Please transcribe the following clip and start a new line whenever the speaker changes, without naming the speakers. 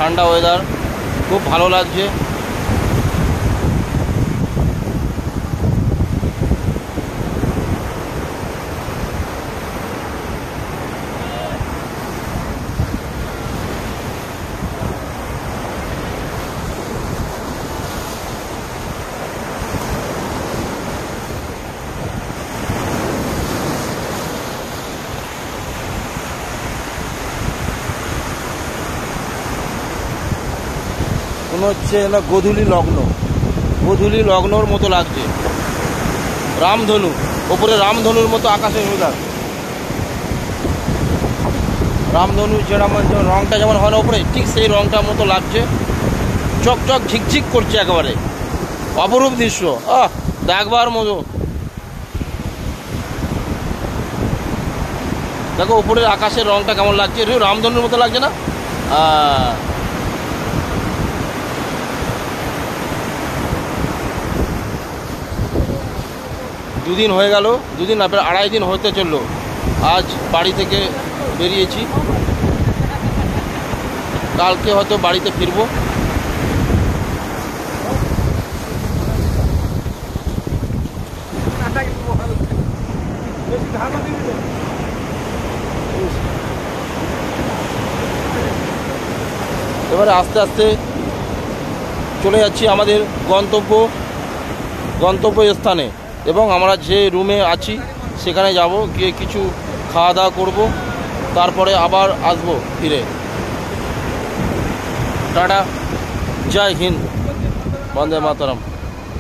ঠান্ডা ওয়েদার, খুব ভালো লাগছে। মনে হচ্ছে না গোধূলি লগ্নর মতো লাগছে। রামধনু, ওপরে রামধনুর মতো আকাশের ওয়েদার। রামধনু যেরকম রংটা যেমন হয় না ওপরে, ঠিক সেই রংটার মতো লাগছে। চকচক ঝিকঝিক করছে একেবারে, অপরূপ দৃশ্য। দেখবার মতো। দেখো উপরের আকাশের রংটা কেমন লাগছে, রামধনুর মতো লাগছে না? দুদিন হয়ে গেল, দুদিন না প্রায় 2.5 দিন হতে চললো আজ বাড়ি থেকে বেরিয়েছি। কালকে হয়তো বাড়িতে ফিরবো। এবারে আস্তে আস্তে চলে যাচ্ছি আমাদের গন্তব্য স্থানে, এবং আমরা যে রুমে আছি সেখানে যাব, গিয়ে কিছু খাওয়া দাওয়া করবো, তারপরে আবার আসবো ফিরে। টাটা, জয় হিন্দ, বন্দে মাতরম।